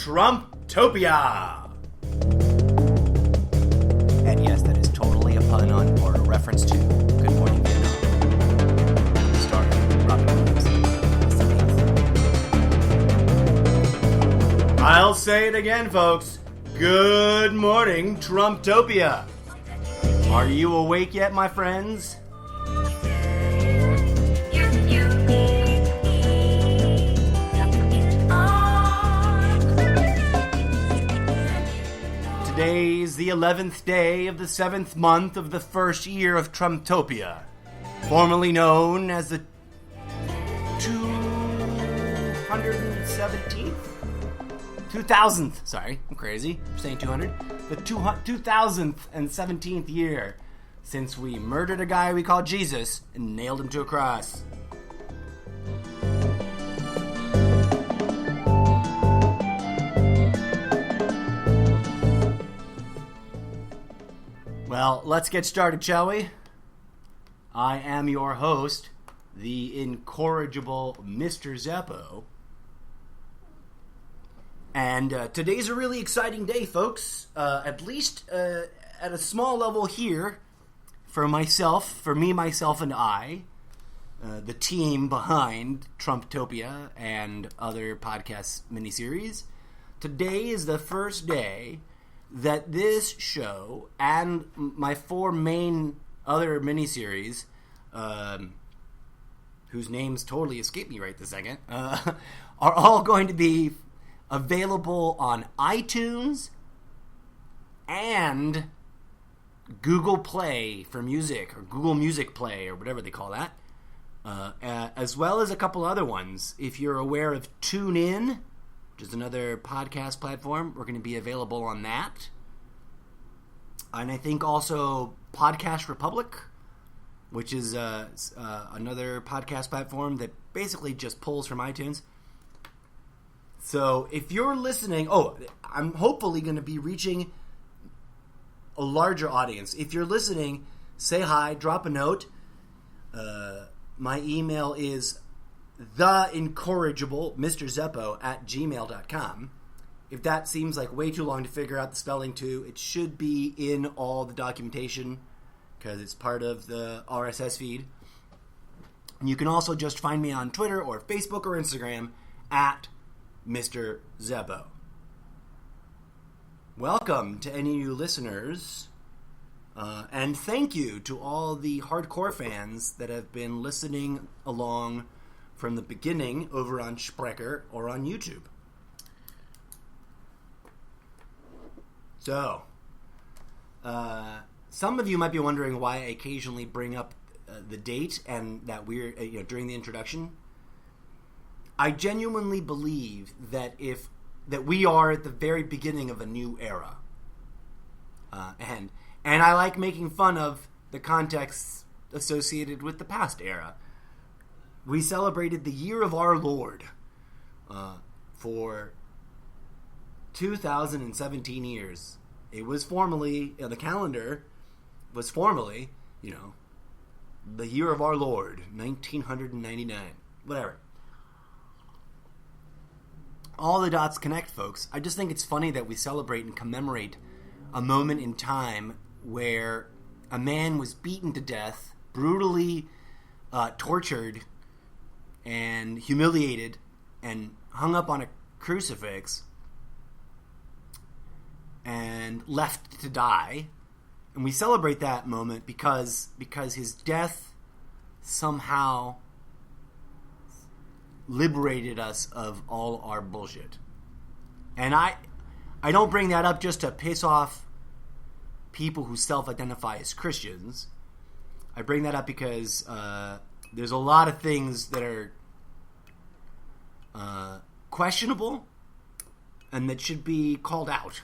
Trumptopia! And yes, that is totally a pun on or a reference to Good Morning Vietnam. Starring Robin Williams. I'll say it again, folks. Good morning, Trumptopia. Are you awake yet, my friends? Today's the 11th day of the 7th month of the first year of Trumptopia, formerly known as the 2000th, sorry, I'm crazy, I'm saying 200, the 2017th year since we murdered a guy we called Jesus and nailed him to a cross. Well, let's get started, shall we? I am your host, the incorrigible Mr. Zeppo. And today's a really exciting day, folks. At least at a small level here, for myself, for me, myself, and I, the team behind Trumptopia and other podcast miniseries. Today is the first day that this show and my four main other miniseries, whose names totally escape me right this second, are all going to be available on iTunes and Google Play for music, or Google Music Play, or whatever they call that, as well as a couple other ones. If you're aware of TuneIn, which is another podcast platform, we're going to be available on that. And I think also Podcast Republic, which is another podcast platform that basically just pulls from iTunes. So if you're listening, I'm hopefully going to be reaching a larger audience. If you're listening, say hi, drop a note. My email is theincorrigiblemrzeppo@gmail.com. If that seems like way too long to figure out the spelling to, it should be in all the documentation because it's part of the RSS feed. And you can also just find me on Twitter or Facebook or Instagram at Mr. Zeppo. Welcome to any new listeners, and thank you to all the hardcore fans that have been listening along from the beginning over on Sprecher or on YouTube. So, some of you might be wondering why I occasionally bring up the date and that we're during the introduction. I genuinely believe that that we are at the very beginning of a new era, and I like making fun of the contexts associated with the past era. We celebrated the year of our Lord for 2017 years. It was formally, the calendar was formally, the year of our Lord, 1999. Whatever. All the dots connect, folks. I just think it's funny that we celebrate and commemorate a moment in time where a man was beaten to death, brutally tortured, and humiliated, and hung up on a crucifix, and left to die. And we celebrate that moment because his death somehow liberated us of all our bullshit. And I don't bring that up just to piss off people who self-identify as Christians. I bring that up because there's a lot of things that are questionable and that should be called out.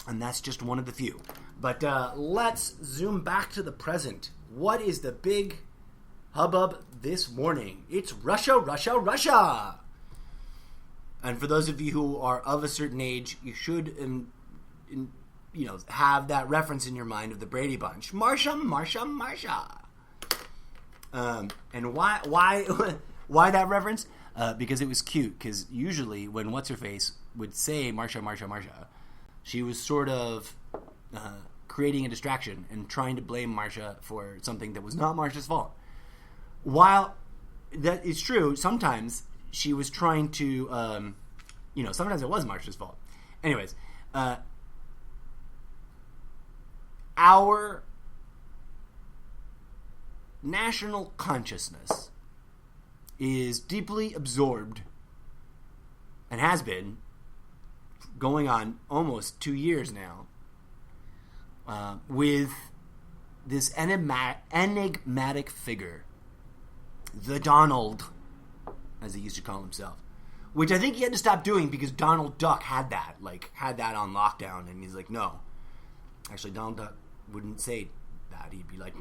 And that's just one of the few. But let's zoom back to the present. What is the big hubbub this morning? It's Russia, Russia, Russia! And for those of you who are of a certain age, you should have that reference in your mind of the Brady Bunch. Marsha, Marsha, Marsha. And why that reference? because it was cute. Because usually when What's-Her-Face would say Marsha, Marsha, Marsha, she was sort of creating a distraction and trying to blame Marsha for something that was not Marsha's fault. While that is true, sometimes she was trying to, sometimes it was Marsha's fault. Anyways, our national consciousness is deeply absorbed, and has been going on almost 2 years now, with this enigmatic figure, the Donald, as he used to call himself, which I think he had to stop doing because Donald Duck had that on lockdown, and he's like, no. Actually, Donald Duck wouldn't say that. He'd be like,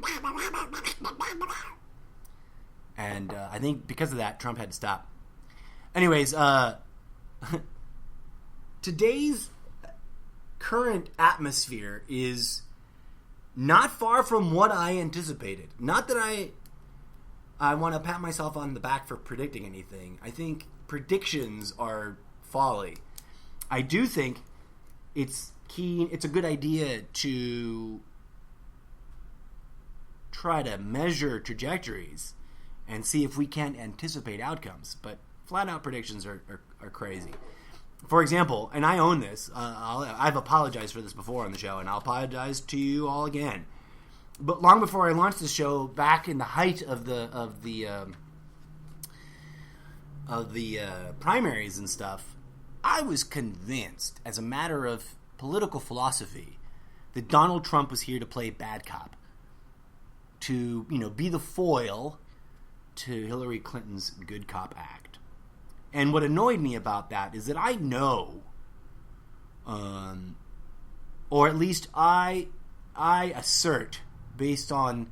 and I think because of that, Trump had to stop. Anyways, today's current atmosphere is not far from what I anticipated. Not that I want to pat myself on the back for predicting anything. I think predictions are folly. I do think it's a good idea to try to measure trajectories and see if we can anticipate outcomes. But flat-out predictions are crazy. For example, and I own this, I've apologized for this before on the show, and I'll apologize to you all again. But long before I launched this show, back in the height of the primaries and stuff, I was convinced, as a matter of political philosophy, that Donald Trump was here to play bad cop, to be the foil to Hillary Clinton's good cop act. And what annoyed me about that is that I know, or at least I assert, based on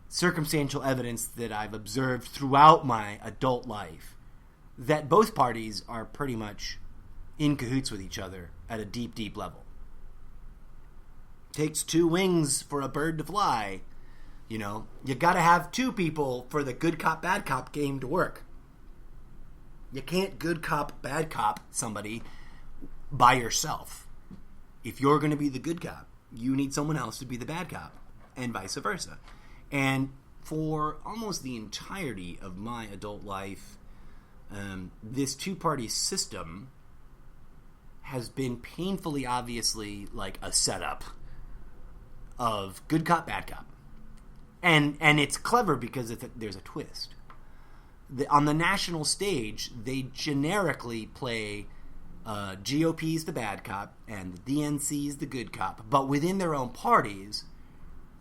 circumstantial evidence that I've observed throughout my adult life, that both parties are pretty much in cahoots with each other at a deep, deep level. Takes two wings for a bird to fly. You gotta have two people for the good cop, bad cop game to work. You can't good cop, bad cop somebody by yourself. If you're going to be the good cop, you need someone else to be the bad cop, and vice versa. And for almost the entirety of my adult life, this two-party system has been painfully obviously like a setup of good cop, bad cop. And it's clever because there's a twist. On the national stage, they generically play GOP's the bad cop and the DNC's the good cop. But within their own parties,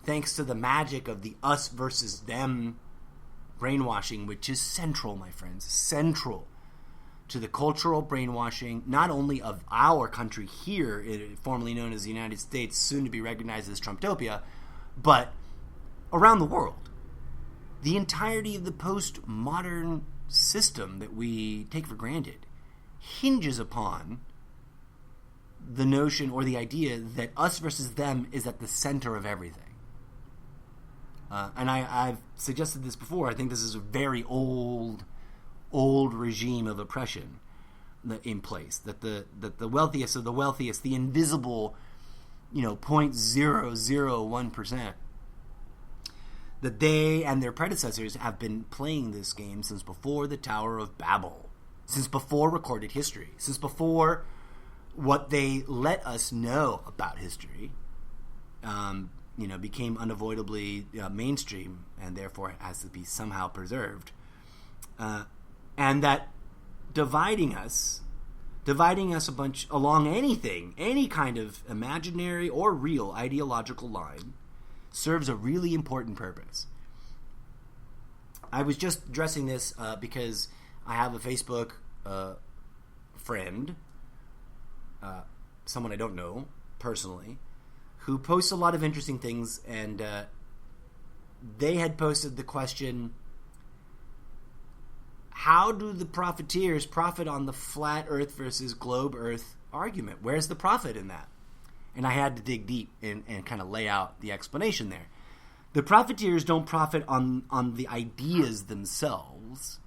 thanks to the magic of the us versus them brainwashing, which is central, my friends, central to the cultural brainwashing, not only of our country here, formerly known as the United States, soon to be recognized as Trumptopia, but around the world. The entirety of the postmodern system that we take for granted hinges upon the notion or the idea that us versus them is at the center of everything. And I've suggested this before. I think this is a very old regime of oppression in place. That the wealthiest of the wealthiest, the invisible, 0.001%, that they and their predecessors have been playing this game since before the Tower of Babel, since before recorded history, since before what they let us know about history, became unavoidably mainstream and therefore has to be somehow preserved. And that dividing us a bunch along anything, any kind of imaginary or real ideological line, serves a really important purpose. I was just addressing this because I have a Facebook friend, someone I don't know personally, who posts a lot of interesting things, and they had posted the question, how do the profiteers profit on the flat earth versus globe earth argument? Where's the profit in that? And I had to dig deep and kind of lay out the explanation there. The profiteers don't profit on the ideas themselves,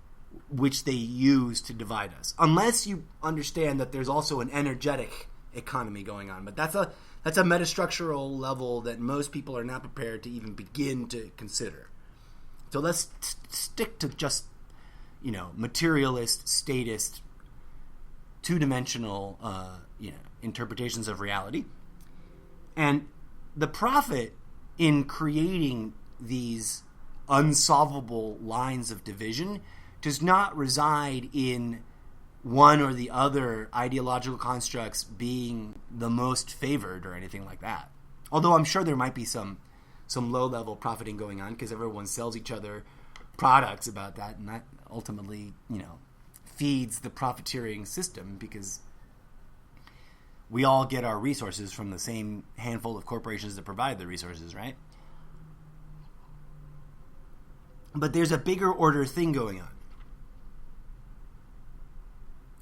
which they use to divide us. Unless you understand that there's also an energetic economy going on. But that's a metastructural level that most people are not prepared to even begin to consider. So let's stick to just, materialist, statist, two-dimensional, interpretations of reality. And the profit in creating these unsolvable lines of division does not reside in one or the other ideological constructs being the most favored or anything like that. Although I'm sure there might be some low-level profiting going on because everyone sells each other products about that, and that ultimately, feeds the profiteering system because we all get our resources from the same handful of corporations that provide the resources, right? But there's a bigger order thing going on.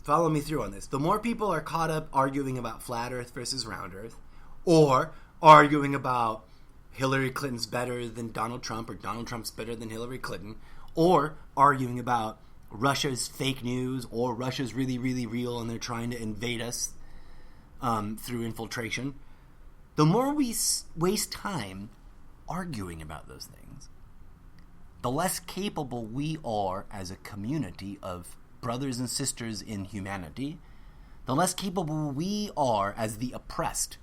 Follow me through on this. The more people are caught up arguing about flat Earth versus round Earth, or arguing about Hillary Clinton's better than Donald Trump, or Donald Trump's better than Hillary Clinton, or arguing about Russia's fake news, or Russia's really, really real and they're trying to invade us through infiltration, the more we waste time arguing about those things, the less capable we are as a community of brothers and sisters in humanity, the less capable we are as the oppressed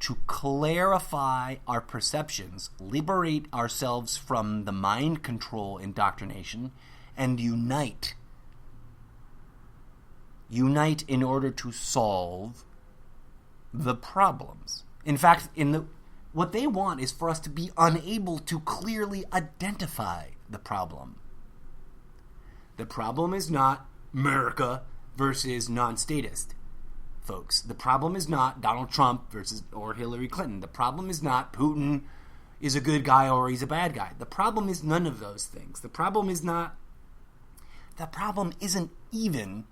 to clarify our perceptions, liberate ourselves from the mind control indoctrination, and unite. Unite in order to solve the problems. In fact, what they want is for us to be unable to clearly identify the problem. The problem is not America versus non-statist folks. The problem is not Donald Trump or Hillary Clinton. The problem is not Putin is a good guy or he's a bad guy. The problem is none of those things. The problem isn't even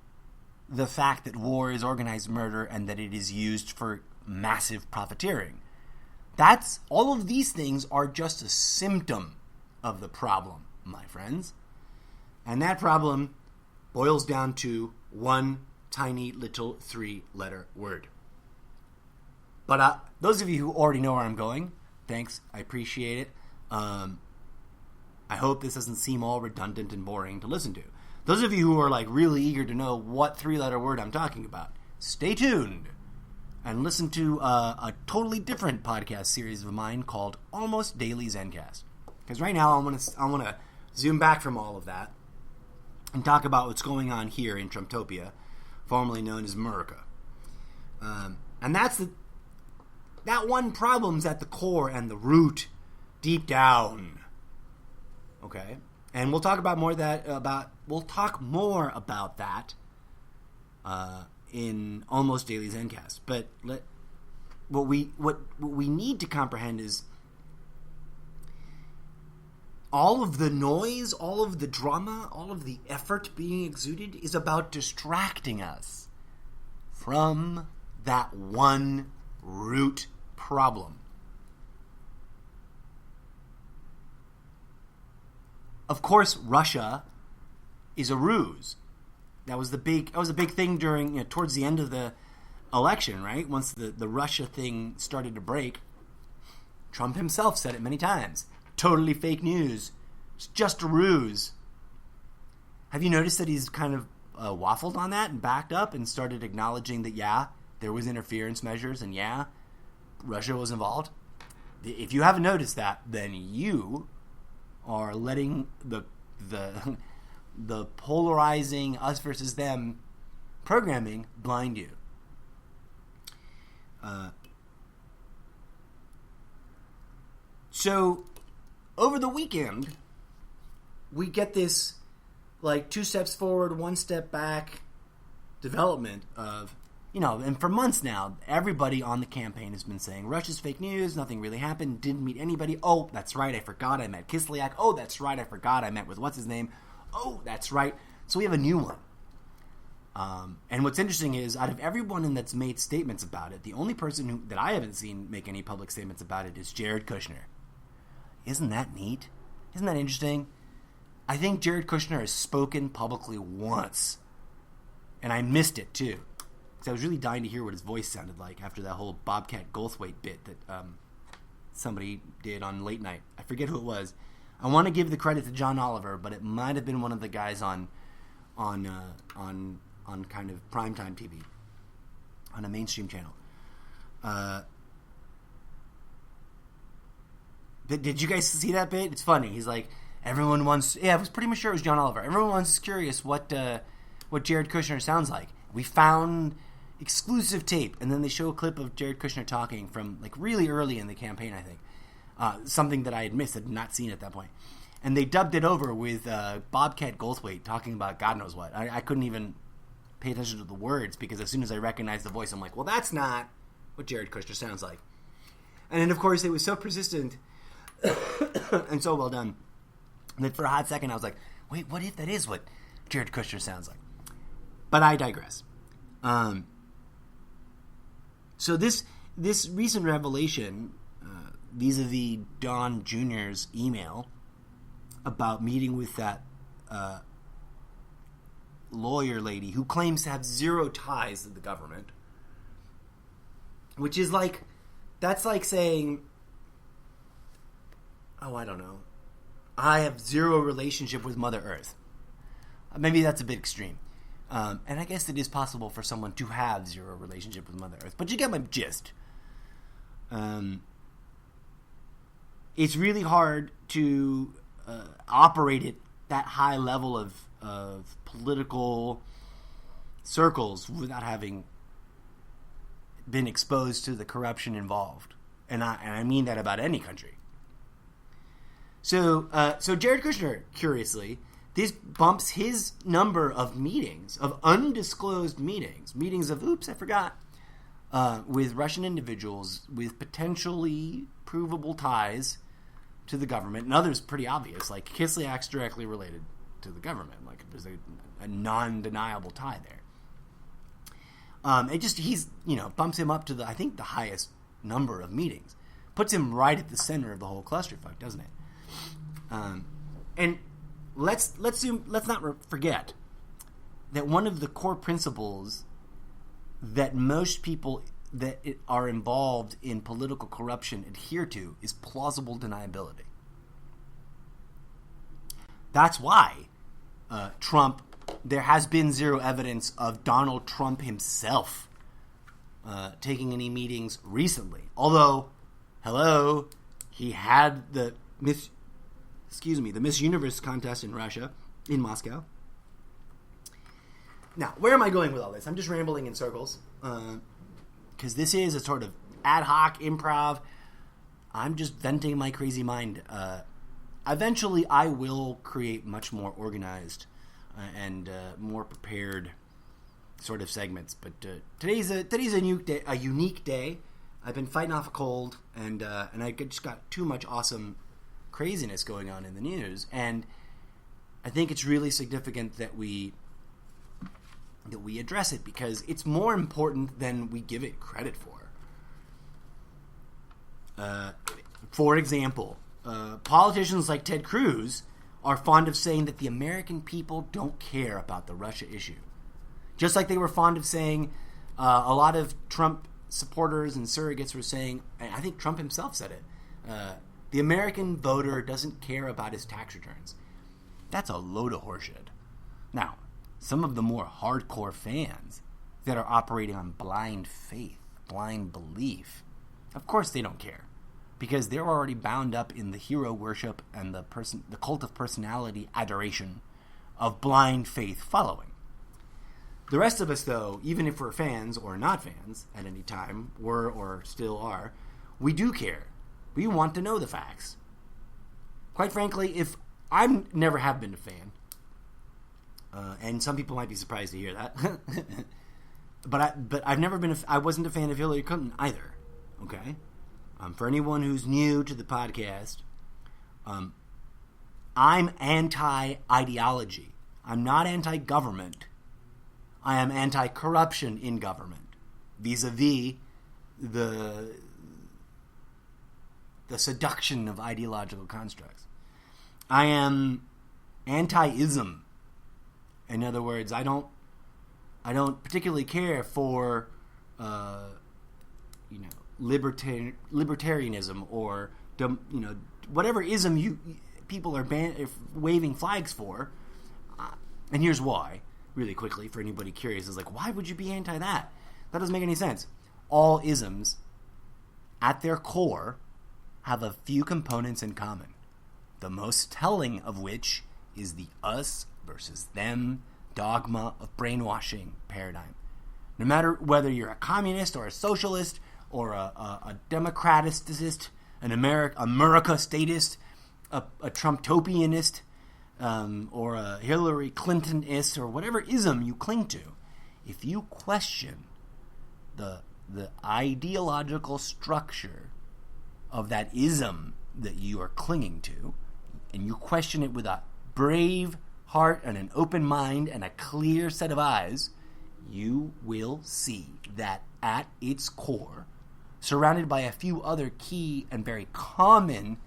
the fact that war is organized murder and that it is used for massive profiteering. All of these things are just a symptom of the problem, my friends. And that problem boils down to one tiny little 3-letter word. But those of you who already know where I'm going, thanks. I appreciate it. I hope this doesn't seem all redundant and boring to listen to. Those of you who are really eager to know what 3-letter word I'm talking about, stay tuned and listen to a totally different podcast series of mine called Almost Daily Zencast. Because right now I want to zoom back from all of that and talk about what's going on here in Trumptopia, formerly known as America. And that one problem's at the core and the root, deep down. Okay, and we'll talk more about that in Almost Daily Zencast. But what we need to comprehend is all of the noise, all of the drama, all of the effort being exuded is about distracting us from that one root problem. Of course, Russia is a ruse. That was a big thing during towards the end of the election, right? Once the Russia thing started to break, Trump himself said it many times. Totally fake news. It's just a ruse. Have you noticed that he's kind of waffled on that and backed up and started acknowledging that, there was interference measures and, Russia was involved? If you haven't noticed that, then you are letting the polarizing us versus them programming blind you. So over the weekend, we get this 2 steps forward, 1 step back development of, and for months now, everybody on the campaign has been saying, Russia's fake news, nothing really happened, didn't meet anybody. Oh, that's right, I forgot I met Kislyak. Oh, that's right, I forgot I met with what's-his-name. Oh, that's right. So we have a new one. And what's interesting is, out of everyone that's made statements about it, the only person that I haven't seen make any public statements about it is Jared Kushner. Isn't that neat? Isn't that interesting? I think Jared Kushner has spoken publicly once, and I missed it too, because I was really dying to hear what his voice sounded like after that whole Bobcat Goldthwait bit that somebody did on late night. I forget who it was. I want to give the credit to John Oliver, but it might have been one of the guys on kind of primetime TV on a mainstream channel. Did you guys see that bit? It's funny. He's like, everyone wants. Yeah, I was pretty much sure it was John Oliver. Everyone is curious what Jared Kushner sounds like. We found exclusive tape, and then they show a clip of Jared Kushner talking from like really early in the campaign, I think. Something that I had missed, had not seen at that point. And they dubbed it over with Bobcat Goldthwait talking about God knows what. I couldn't even pay attention to the words because as soon as I recognized the voice, I'm like, well, that's not what Jared Kushner sounds like. And then, of course, it was so persistent and so well done that for a hot second I was like, wait, what if that is what Jared Kushner sounds like? But I digress. So this recent revelation vis-a-vis Don Jr.'s email about meeting with that lawyer lady who claims to have zero ties to the government, which is like, that's like saying, oh, I don't know, I have zero relationship with Mother Earth. Maybe that's a bit extreme. And I guess it is possible for someone to have zero relationship with Mother Earth, but you get my gist. It's really hard to operate at that high level of political circles without having been exposed to the corruption involved, and I mean that about any country. So Jared Kushner, curiously, this bumps his number of meetings, of undisclosed meetings of oops, I forgot, with Russian individuals with potentially provable ties to the government, and others pretty obvious, like Kislyak's directly related to the government, like there's a non-deniable tie there. He's bumps him up to I think the highest number of meetings, puts him right at the center of the whole clusterfuck, doesn't it? And let's not forget that one of the core principles that most people that are involved in political corruption adhere to is plausible deniability. That's why there has been zero evidence of Donald Trump himself taking any meetings recently. Although, he had the Miss Universe contest in Russia, in Moscow. Now, where am I going with all this? I'm just rambling in circles. Because this is a sort of ad hoc improv. I'm just venting my crazy mind. Eventually, I will create much more organized and more prepared sort of segments. But today's a unique day. I've been fighting off a cold, and I just got too much awesome craziness going on in the news. And I think it's really significant that we address it because it's more important than we give it credit for. For example, politicians like Ted Cruz are fond of saying that the American people don't care about the Russia issue. Just like they were fond of saying, a lot of Trump supporters and surrogates were saying, and I think Trump himself said it, the American voter doesn't care about his tax returns. That's a load of horseshit. Now, some of the more hardcore fans that are operating on blind faith, blind belief, of course they don't care. Because they're already bound up in the hero worship and the cult of personality adoration of blind faith following. The rest of us, though, even if we're fans or not fans at any time, were or still are, we do care. We want to know the facts. Quite frankly, if I never have been a fan, and some people might be surprised to hear that, but I've never been. I wasn't a fan of Hillary Clinton either. Okay. For anyone who's new to the podcast, I'm anti-ideology. I'm not anti-government. I am anti-corruption in government, vis-a-vis the seduction of ideological constructs. I am anti-ism. In other words, I don't particularly care for libertarianism or whatever ism people are waving flags for. And here's why, really quickly, for anybody curious, is like, why would you be anti that? That doesn't make any sense. All isms, at their core, have a few components in common. The most telling of which is the us versus them dogma of brainwashing paradigm. No matter whether you're a communist or a socialist or a democratist, an America statist, a Trumptopianist, or a Hillary Clintonist, or whatever ism you cling to, if you question the ideological structure of that ism that you are clinging to, and you question it with a brave heart and an open mind and a clear set of eyes, you will see that at its core, surrounded by a few other key and very common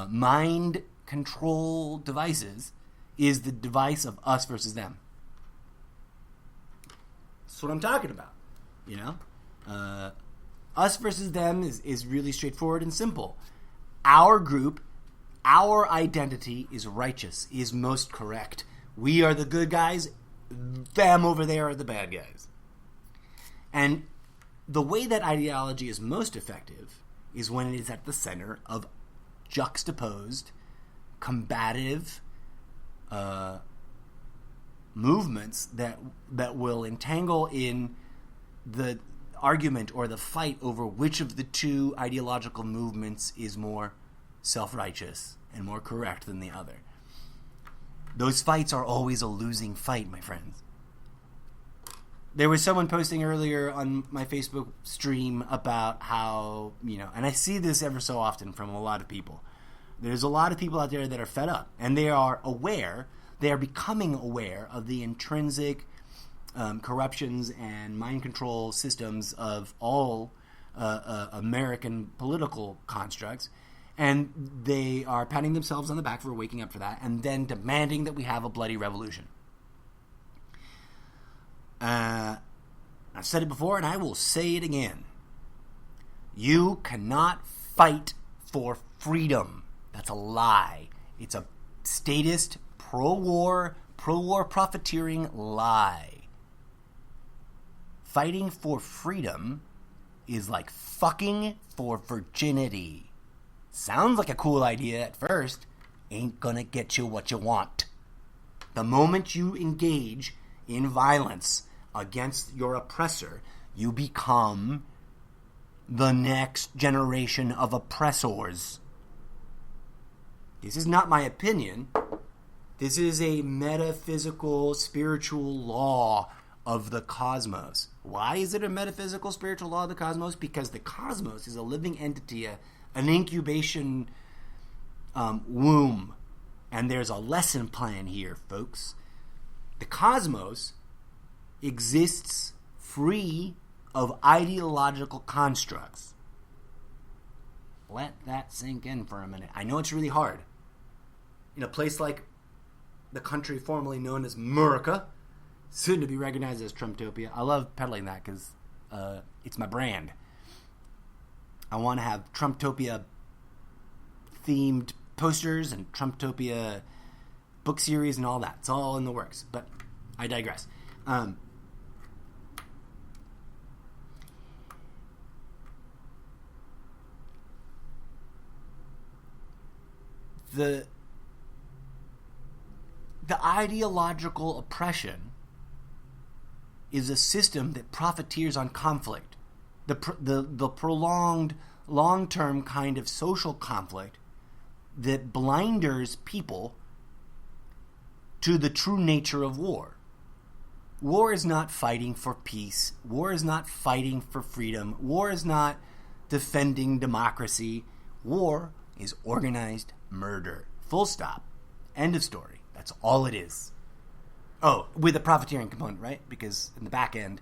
mind control devices, is the device of us versus them. That's what I'm talking about. Us versus them is really straightforward and simple. Our group, our identity is righteous, is most correct. We are the good guys. Them over there are the bad guys. And the way that ideology is most effective is when it is at the center of juxtaposed, combative movements that will entangle in the argument or the fight over which of the two ideological movements is more self-righteous and more correct than the other. Those fights are always a losing fight, my friends. There was someone posting earlier on my Facebook stream about how, and I see this ever so often from a lot of people. There's a lot of people out there that are fed up, and they are becoming aware of the intrinsic corruptions and mind control systems of all American political constructs, and they are patting themselves on the back for waking up for that, and then demanding that we have a bloody revolution. I've said it before, and I will say it again. You cannot fight for freedom. That's a lie. It's a statist, pro-war profiteering lie. Fighting for freedom is like fucking for virginity. Sounds like a cool idea at first. Ain't gonna get you what you want. The moment you engage in violence against your oppressor, you become the next generation of oppressors. This is not my opinion. This is a metaphysical, spiritual law of the cosmos. Why is it a metaphysical, spiritual law of the cosmos? Because the cosmos is a living entity, an incubation womb. And there's a lesson plan here, folks. The cosmos exists free of ideological constructs. Let that sink in for a minute. I know it's really hard. In a place like the country formerly known as America, soon to be recognized as Trumptopia. I love peddling that because it's my brand. I want to have Trumptopia themed posters and Trumptopia book series and all that. It's all in the works, but I digress. The ideological oppression is a system that profiteers on conflict. The prolonged, long-term kind of social conflict that blinders people to the true nature of war. War is not fighting for peace. War is not fighting for freedom. War is not defending democracy. War is organized murder. Full stop. End of story. That's all it is. Oh, with a profiteering component, right? Because in the back end,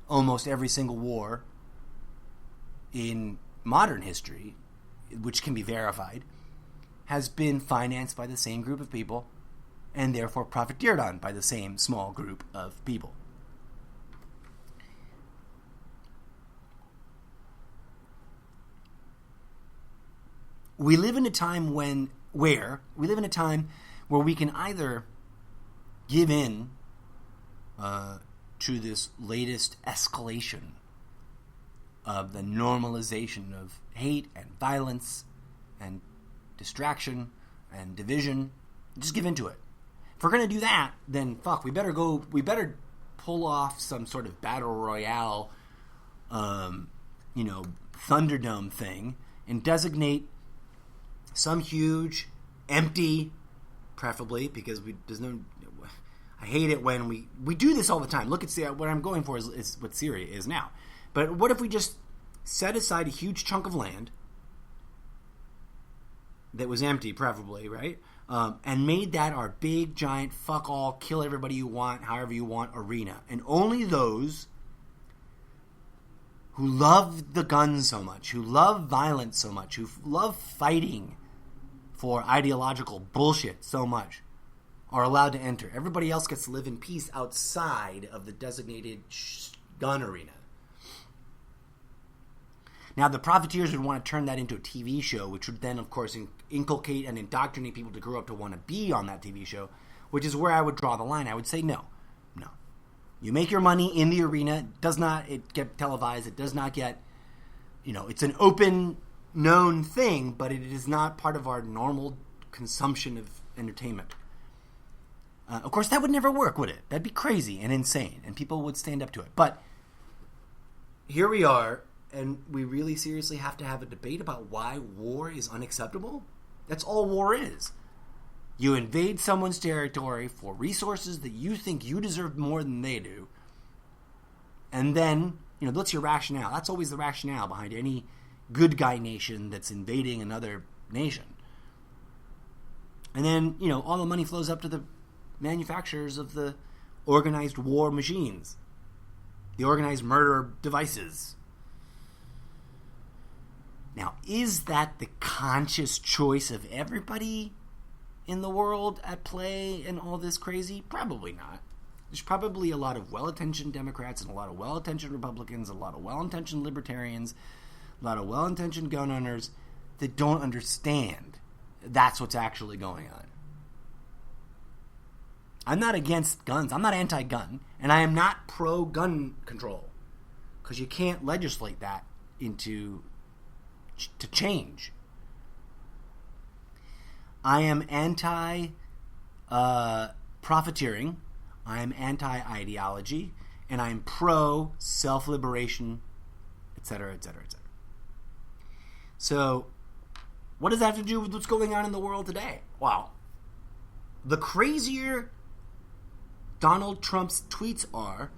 almost every single war in modern history, which can be verified, has been financed by the same group of people and therefore profiteered on by the same small group of people. We live in a time where we can either give in to this latest escalation of the normalization of hate and violence and distraction and division. Just give into it. If we're going to do that, then we better pull off some sort of battle royale, Thunderdome thing and designate some huge, empty, preferably, because I hate it when we do this all the time. Look, what I'm going for is what Syria is now. But what if we just set aside a huge chunk of land that was empty, preferably, right? And made that our big, giant, fuck all, kill everybody you want, however you want arena. And only those who love the guns so much, who love violence so much, who love fighting for ideological bullshit so much, are allowed to enter. Everybody else gets to live in peace outside of the designated gun arena. Now, the profiteers would want to turn that into a TV show, which would then, of course, inculcate and indoctrinate people to grow up to want to be on that TV show, which is where I would draw the line. I would say, no. You make your money in the arena. It get televised. It does not get, it's an open, known thing, but it is not part of our normal consumption of entertainment. Of course, that would never work, would it? That'd be crazy and insane, and people would stand up to it. But here we are, and we really seriously have to have a debate about why war is unacceptable? That's all war is. You invade someone's territory for resources that you think you deserve more than they do, and then, that's your rationale. That's always the rationale behind any good guy nation that's invading another nation. And then, all the money flows up to the manufacturers of the organized war machines, the organized murder devices. Now, is that the conscious choice of everybody in the world at play in all this crazy? Probably not. There's probably a lot of well-intentioned Democrats and a lot of well-intentioned Republicans, a lot of well-intentioned libertarians, a lot of well-intentioned gun owners that don't understand that's what's actually going on. I'm not against guns. I'm not anti-gun. And I am not pro-gun control. Because you can't legislate that to change. I am anti-profiteering. I am anti-ideology. And I'm pro-self-liberation, etc., etc., etc. So, what does that have to do with what's going on in the world today? Wow. The crazier Donald Trump's tweets are,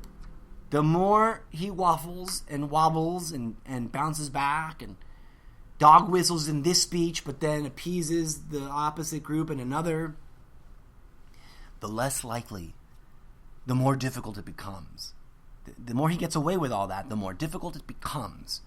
the more he waffles and wobbles and bounces back and dog whistles in this speech but then appeases the opposite group in another, the less likely, the more difficult it becomes. The more he gets away with all that, the more difficult it becomes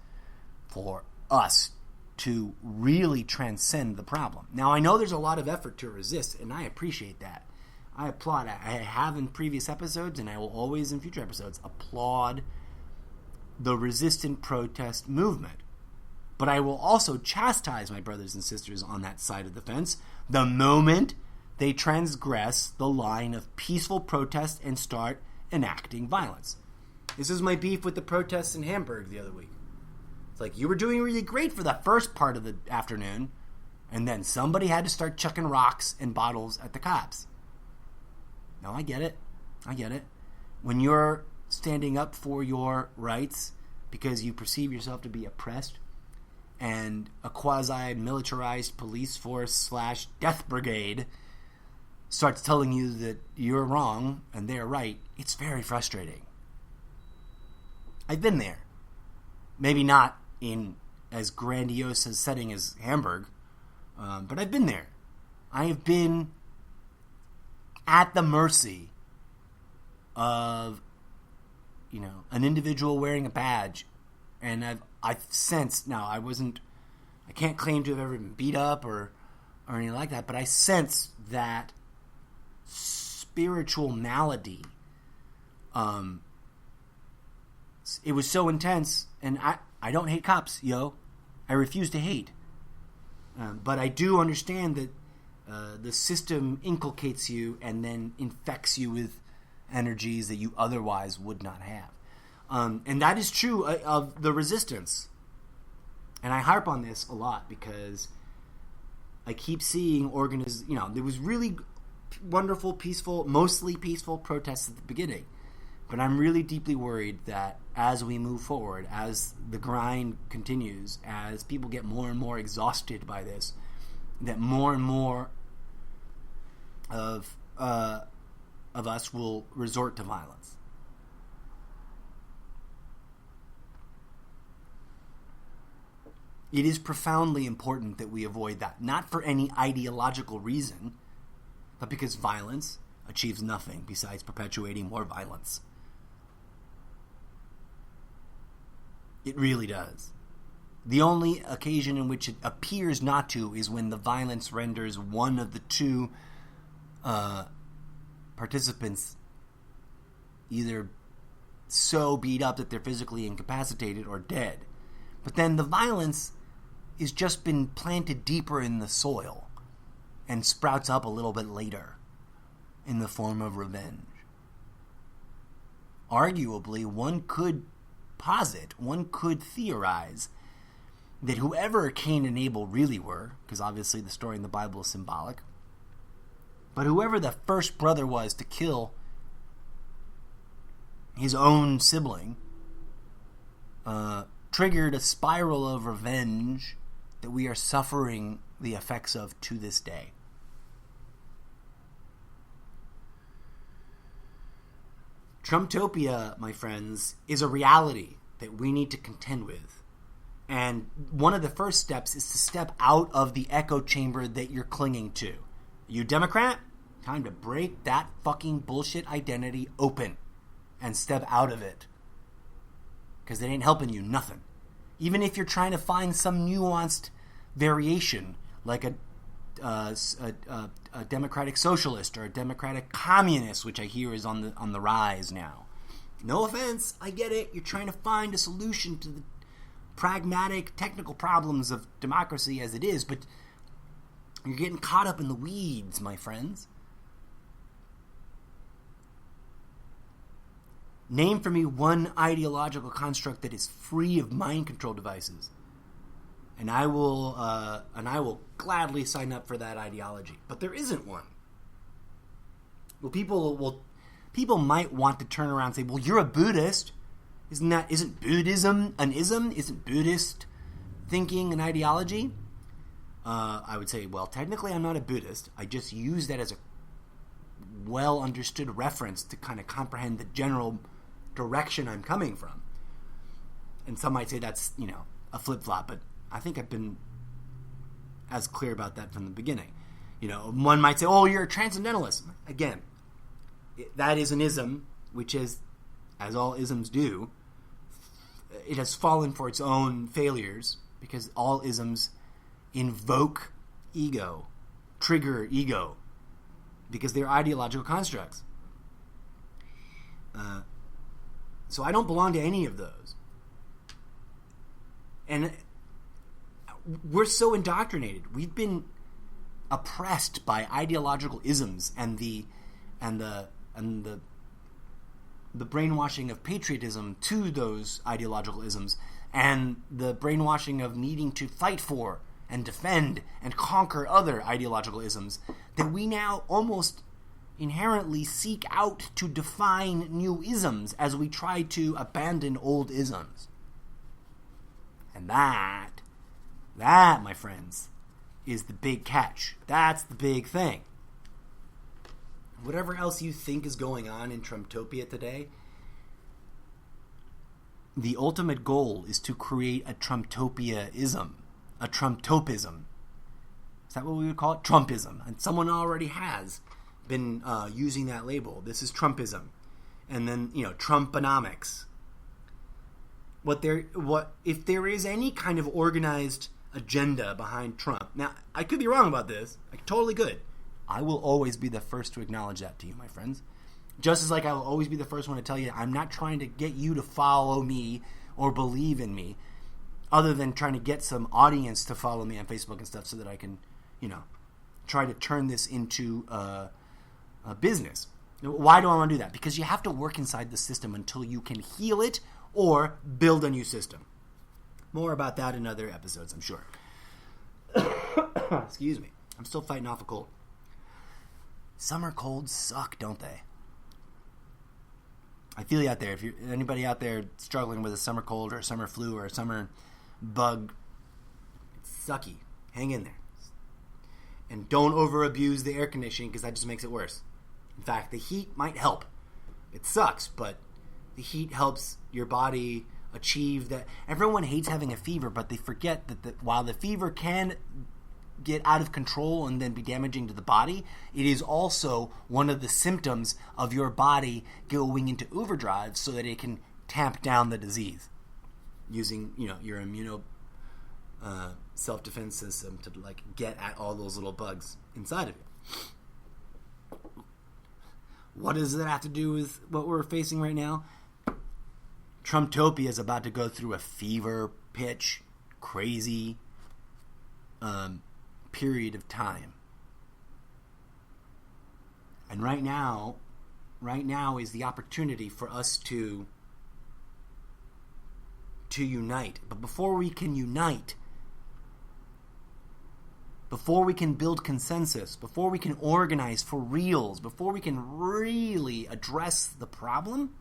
for us to really transcend the problem. Now, I know there's a lot of effort to resist, and I appreciate that. I applaud it. I have in previous episodes, and I will always in future episodes applaud the resistant protest movement. But I will also chastise my brothers and sisters on that side of the fence the moment they transgress the line of peaceful protest and start enacting violence. This is my beef with the protests in Hamburg the other week. It's like, you were doing really great for the first part of the afternoon, and then somebody had to start chucking rocks and bottles at the cops. No, I get it. When you're standing up for your rights because you perceive yourself to be oppressed, and a quasi-militarized police force / death brigade starts telling you that you're wrong and they're right, it's very frustrating. I've been there. Maybe not in as grandiose a setting as Hamburg, but I've been there. I have been at the mercy of, an individual wearing a badge, and I've sensed, now I can't claim to have ever been beat up or anything like that, but I sense that spiritual malady. It was so intense, and I don't hate cops, yo. I refuse to hate. But I do understand that the system inculcates you and then infects you with energies that you otherwise would not have. And that is true of the resistance. And I harp on this a lot because I keep seeing there was really wonderful, peaceful, mostly peaceful protests at the beginning. But I'm really deeply worried that as we move forward, as the grind continues, as people get more and more exhausted by this, that more and more of us will resort to violence. It is profoundly important that we avoid that, not for any ideological reason, but because violence achieves nothing besides perpetuating more violence. It really does. The only occasion in which it appears not to is when the violence renders one of the two participants either so beat up that they're physically incapacitated or dead. But then the violence has just been planted deeper in the soil and sprouts up a little bit later in the form of revenge. Arguably, one could theorize that whoever Cain and Abel really were, because obviously the story in the Bible is symbolic, but whoever the first brother was to kill his own sibling, triggered a spiral of revenge that we are suffering the effects of to this day. Trumptopia, my friends, is a reality that we need to contend with. And one of the first steps is to step out of the echo chamber that you're clinging to. You Democrat? Time to break that fucking bullshit identity open and step out of it. Because it ain't helping you nothing. Even if you're trying to find some nuanced variation, like a democratic socialist or a democratic communist, which I hear is on the rise now. No offense, I get it. You're trying to find a solution to the pragmatic, technical problems of democracy as it is, but you're getting caught up in the weeds, my friends. Name for me one ideological construct that is free of mind control devices, and I will gladly sign up for that ideology. But there isn't one. Well, people might want to turn around and say, "Well, you're a Buddhist. Isn't Buddhism an ism? Isn't Buddhist thinking an ideology?" I would say, well, technically I'm not a Buddhist. I just use that as a well understood reference to kind of comprehend the general direction I'm coming from. And some might say that's, a flip-flop, but I think I've been as clear about that from the beginning. One might say, oh, you're a transcendentalist. Again, that is an ism, which is, as all isms do, it has fallen for its own failures, because all isms invoke ego, trigger ego, because they're ideological constructs. So I don't belong to any of those. And we're so indoctrinated. We've been oppressed by ideological isms and the brainwashing of patriotism to those ideological isms, and the brainwashing of needing to fight for and defend and conquer other ideological isms, that we now almost inherently seek out to define new isms as we try to abandon old isms. And that, my friends, is the big catch. That's the big thing. Whatever else you think is going on in Trumptopia today, the ultimate goal is to create a Trumptopia-ism, a Trumptopism. Is that what we would call it? Trumpism. And someone already has been using that label. This is Trumpism. And then, Trumponomics. If there is any kind of organized agenda behind Trump. Now, I could be wrong about this. I totally could. I will always be the first to acknowledge that to you, my friends. Just as like I will always be the first one to tell you I'm not trying to get you to follow me or believe in me, other than trying to get some audience to follow me on Facebook and stuff so that I can, try to turn this into a business. Why do I want to do that? Because you have to work inside the system until you can heal it or build a new system. More about that in other episodes, I'm sure. Excuse me. I'm still fighting off a cold. Summer colds suck, don't they? I feel you out there. If you're anybody out there struggling with a summer cold or a summer flu or a summer bug, it's sucky. Hang in there. And don't over-abuse the air conditioning because that just makes it worse. In fact, the heat might help. It sucks, but the heat helps your body achieve that. Everyone hates having a fever, but they forget that while the fever can get out of control and then be damaging to the body, it is also one of the symptoms of your body going into overdrive so that it can tamp down the disease using your self-defense system to get at all those little bugs inside of you. What does that have to do with what we're facing right now? Trumptopia is about to go through a fever pitch, crazy period of time. And right now is the opportunity for us to unite. But before we can unite, before we can build consensus, before we can organize for reals, before we can really address the problem,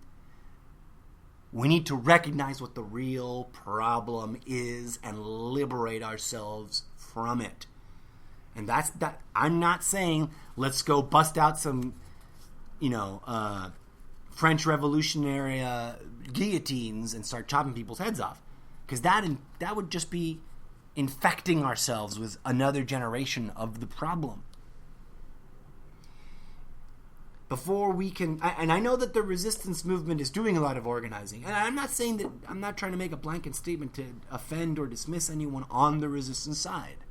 we need to recognize what the real problem is and liberate ourselves from it. And that's that. I'm not saying let's go bust out some, French Revolutionary guillotines and start chopping people's heads off, because that would just be infecting ourselves with another generation of the problem. Before we can, and I know that the resistance movement is doing a lot of organizing, and I'm not saying that, I'm not trying to make a blanket statement to offend or dismiss anyone on the resistance side.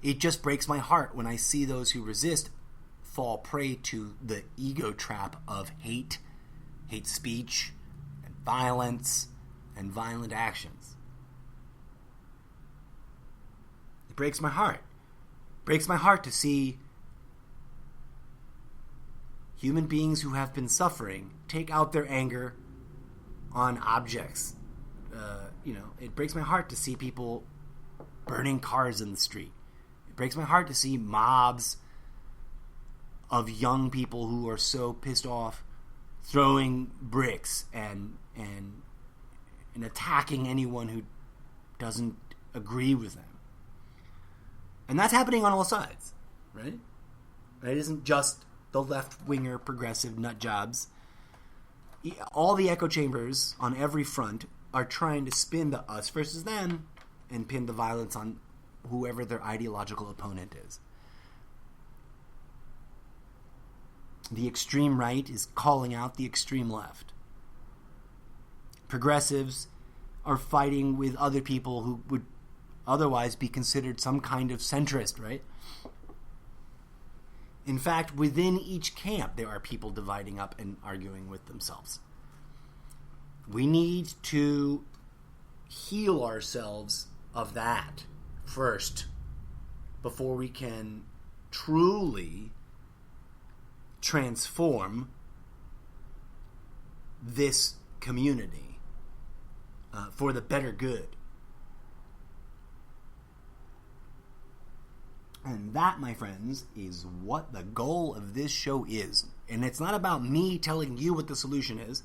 It just breaks my heart when I see those who resist fall prey to the ego trap of hate speech, and violence, and violent actions. It breaks my heart. It breaks my heart to see human beings who have been suffering take out their anger on objects. It breaks my heart to see people burning cars in the street. It breaks my heart to see mobs of young people who are so pissed off throwing bricks and attacking anyone who doesn't agree with them. And that's happening on all sides, right? It isn't just the left-winger progressive nut jobs. All the echo chambers on every front are trying to spin the us versus them and pin the violence on whoever their ideological opponent is. The extreme right is calling out the extreme left. Progressives are fighting with other people who would otherwise be considered some kind of centrist, right? In fact, within each camp, there are people dividing up and arguing with themselves. We need to heal ourselves of that first before we can truly transform this community for the better good. And that, my friends, is what the goal of this show is. And it's not about me telling you what the solution is.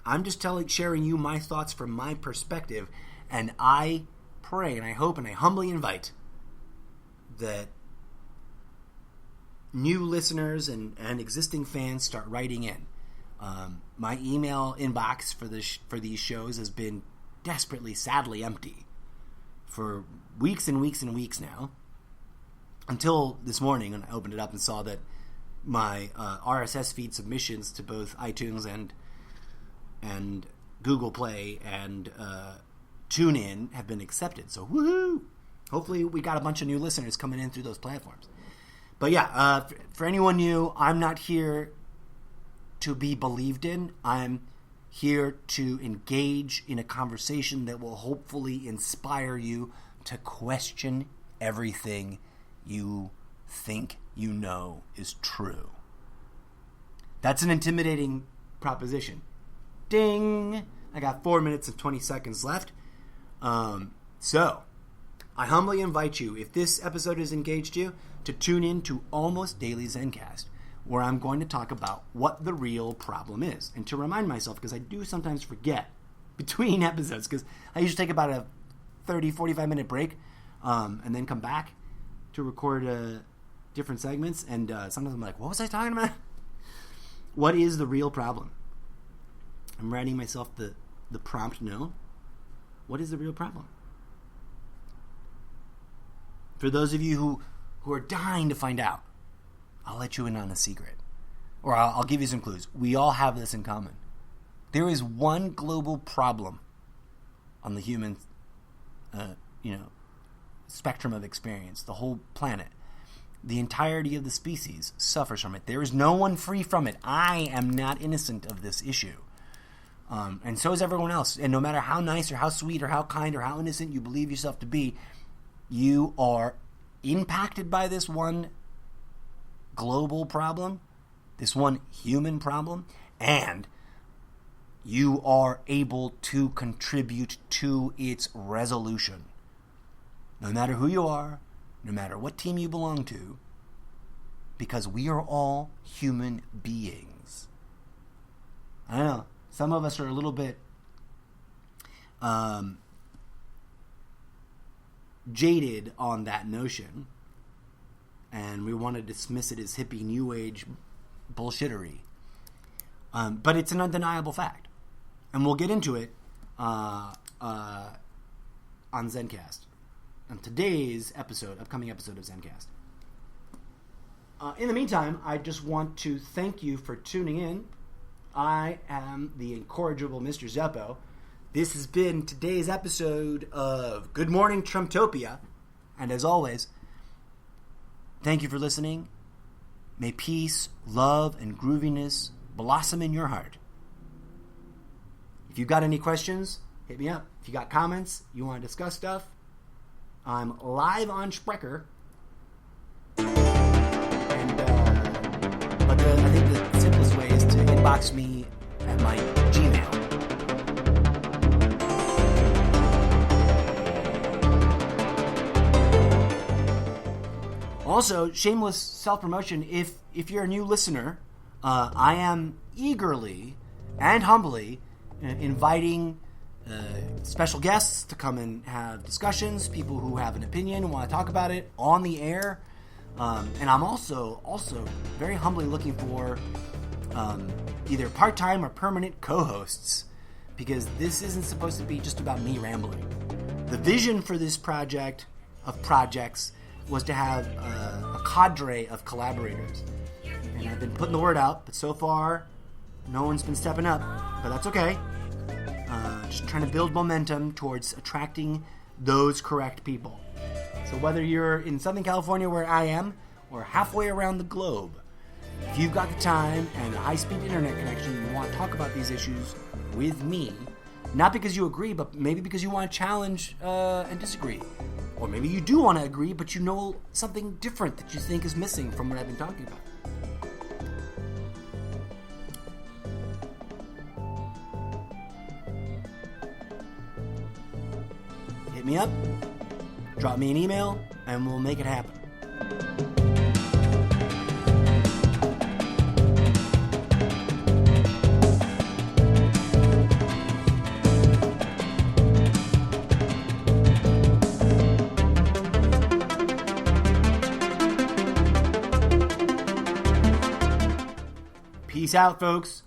I'm just sharing you my thoughts from my perspective. And I pray and I hope and I humbly invite that new listeners and existing fans start writing in. My email inbox for these shows has been desperately, sadly empty for weeks and weeks and weeks now. Until this morning, when I opened it up and saw that my RSS feed submissions to both iTunes and Google Play and TuneIn have been accepted. So, woohoo! Hopefully we got a bunch of new listeners coming in through those platforms. But yeah, for anyone new, I'm not here to be believed in. I'm here to engage in a conversation that will hopefully inspire you to question everything you think you know is true. That's an intimidating proposition. Ding! I got 4 minutes and 20 seconds left. So, I humbly invite you, if this episode has engaged you, to tune in to Almost Daily Zencast, where I'm going to talk about what the real problem is. And to remind myself, because I do sometimes forget between episodes, because I usually take about a 30, 45-minute break, and then come back to record different segments. And sometimes I'm like, what was I talking about? What is the real problem? I'm writing myself the prompt note. What is the real problem? For those of you who are dying to find out, I'll let you in on a secret. Or I'll give you some clues. We all have this in common. There is one global problem on the human spectrum of experience, the whole planet. The entirety of the species suffers from it. There is no one free from it. I am not innocent of this issue. And so is everyone else. And no matter how nice or how sweet or how kind or how innocent you believe yourself to be, you are impacted by this one global problem, this one human problem, and you are able to contribute to its resolution. No matter who you are, no matter what team you belong to, because we are all human beings. I know, some of us are a little bit jaded on that notion, and we want to dismiss it as hippie new age bullshittery. But it's an undeniable fact. And we'll get into it on Zencast. On today's upcoming episode of Zencast. In the meantime, I just want to thank you for tuning in. I am the incorrigible Mr. Zeppo. This has been today's episode of Good Morning Trumptopia. And as always, thank you for listening. May peace, love, and grooviness blossom in your heart. If you've got any questions, hit me up. If you got comments, you want to discuss stuff, I'm live on Sprecher. And I think the simplest way is to inbox me at my Gmail. Also, shameless self-promotion, if you're a new listener, I am eagerly and humbly inviting special guests to come and have discussions, people who have an opinion and want to talk about it on the air. And I'm also very humbly looking for either part-time or permanent co-hosts, because this isn't supposed to be just about me rambling. The vision for this projects was to have a cadre of collaborators. And I've been putting the word out, but so far, no one's been stepping up. But that's okay. Just trying to build momentum towards attracting those correct people. So whether you're in Southern California where I am, or halfway around the globe, if you've got the time and a high-speed internet connection and you want to talk about these issues with me, not because you agree, but maybe because you want to challenge and disagree. Or maybe you do want to agree, but you know something different that you think is missing from what I've been talking about. Hit me up, drop me an email, and we'll make it happen. Peace out, folks.